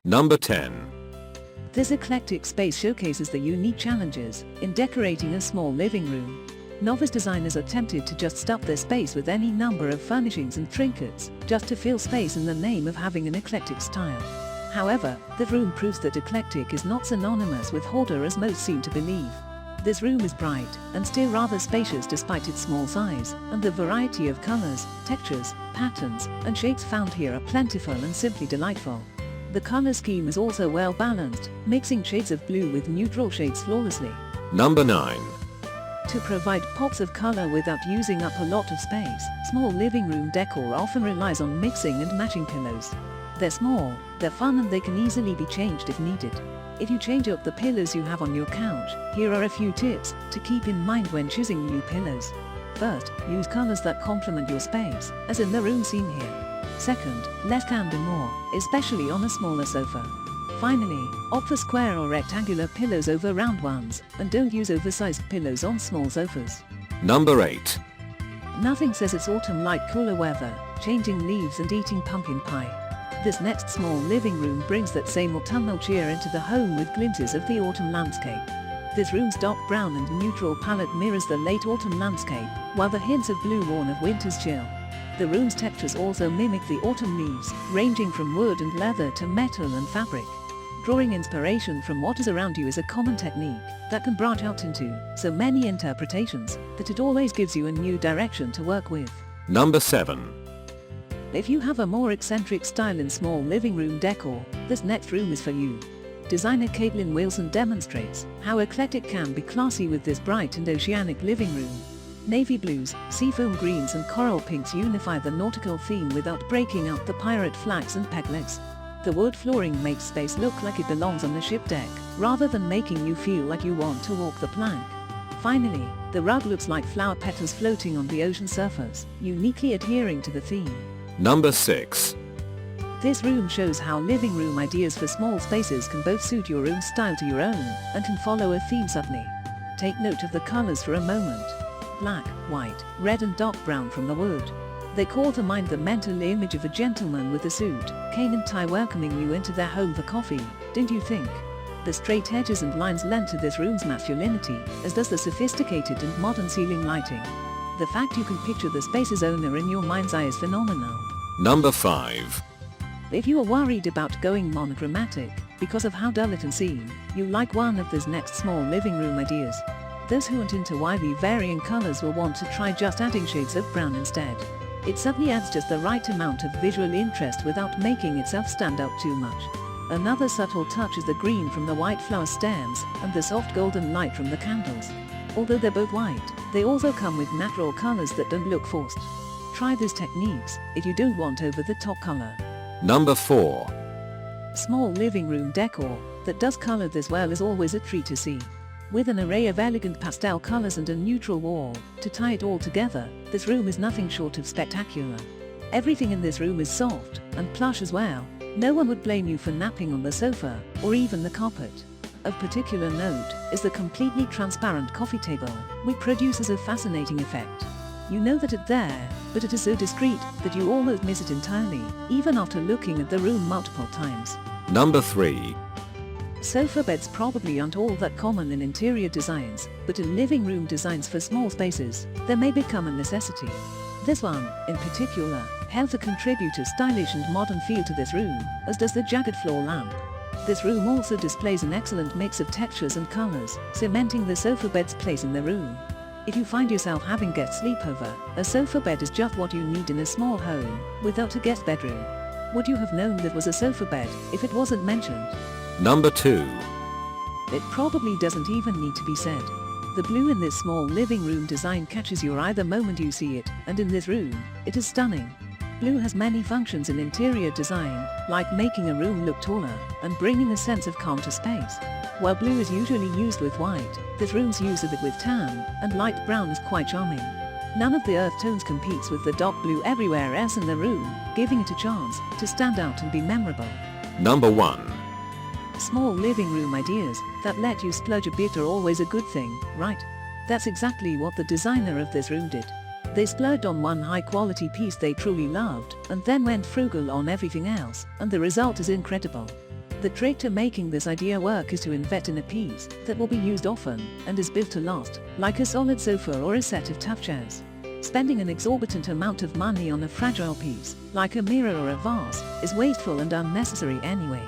Number 10. This eclectic space showcases the unique challenges in decorating a small living room. Novice designers are tempted to just stuff their space with any number of furnishings and trinkets, just to fill space in the name of having an eclectic style. However, the room proves that eclectic is not synonymous with hoarder as most seem to believe. This room is bright and still rather spacious despite its small size, and the variety of colors, textures, patterns, and shapes found here are plentiful and simply delightful. The color scheme is also well balanced, mixing shades of blue with neutral shades flawlessly. Number 9. To provide pops of color without using up a lot of space, small living room decor often relies on mixing and matching pillows. They're small, they're fun, and they can easily be changed if needed. If you change up the pillows you have on your couch, here are a few tips to keep in mind when choosing new pillows. First, use colors that complement your space, as in the room seen here. Second, less can do more, especially on a smaller sofa. Finally, opt for square or rectangular pillows over round ones, and don't use oversized pillows on small sofas. Number 8. Nothing says it's autumn like cooler weather, changing leaves and eating pumpkin pie. This next small living room brings that same autumnal cheer into the home with glimpses of the autumn landscape. This room's dark brown and neutral palette mirrors the late autumn landscape, while the hints of blue warn of winter's chill. The room's textures also mimic the autumn leaves, ranging from wood and leather to metal and fabric. Drawing inspiration from what is around you is a common technique that can branch out into so many interpretations that it always gives you a new direction to work with. Number 7. If you have a more eccentric style in small living room decor, this next room is for you. Designer Caitlin Wilson demonstrates how eclectic can be classy with this bright and oceanic living room. Navy blues, seafoam greens and coral pinks unify the nautical theme without breaking up the pirate flags and peg legs. The wood flooring makes space look like it belongs on the ship deck, rather than making you feel like you want to walk the plank. Finally, the rug looks like flower petals floating on the ocean surface, uniquely adhering to the theme. Number 6. This room shows how living room ideas for small spaces can both suit your own style to your own, and can follow a theme subtly. Take note of the colors for a moment. Black, white, red and dark brown from the wood. They call to mind the mental image of a gentleman with a suit, cane and tie welcoming you into their home for coffee, don't you think? The straight edges and lines lend to this room's masculinity, as does the sophisticated and modern ceiling lighting. The fact you can picture the space's owner in your mind's eye is phenomenal. Number 5. If you are worried about going monochromatic because of how dull it can seem, you like one of these next small living room ideas. Those who aren't into widely varying colors will want to try just adding shades of brown instead. It subtly adds just the right amount of visual interest without making itself stand out too much. Another subtle touch is the green from the white flower stems and the soft golden light from the candles. Although they're both white, they also come with natural colors that don't look forced. Try these techniques if you don't want over-the-top color. Number 4. Small living room decor that does color this well is always a treat to see. With an array of elegant pastel colors and a neutral wall to tie it all together, this room is nothing short of spectacular. Everything in this room is soft and plush as well. No one would blame you for napping on the sofa or even the carpet. Of particular note is the completely transparent coffee table, which produces a fascinating effect. You know that it's there, but it is so discreet that you almost miss it entirely, even after looking at the room multiple times. Number 3. Sofa beds probably aren't all that common in interior designs, but in living room designs for small spaces, they may become a necessity. This one, in particular, helps to contribute a stylish and modern feel to this room, as does the jagged floor lamp. This room also displays an excellent mix of textures and colors, cementing the sofa bed's place in the room. If you find yourself having guests sleep over, a sofa bed is just what you need in a small home, without a guest bedroom. Would you have known that was a sofa bed if it wasn't mentioned? Number 2. It probably doesn't even need to be said. The blue in this small living room design catches your eye the moment you see it, and in this room, it is stunning. Blue has many functions in interior design, like making a room look taller and bringing a sense of calm to space. While blue is usually used with white, this room's use of it with tan and light brown is quite charming. None of the earth tones competes with the dark blue everywhere else in the room, giving it a chance to stand out and be memorable. Number 1. Small living room ideas that let you splurge a bit are always a good thing, right? That's exactly what the designer of this room did. They splurged on one high-quality piece they truly loved, and then went frugal on everything else, and the result is incredible. The trick to making this idea work is to invest in a piece that will be used often and is built to last, like a solid sofa or a set of tough chairs. Spending an exorbitant amount of money on a fragile piece, like a mirror or a vase, is wasteful and unnecessary anyway.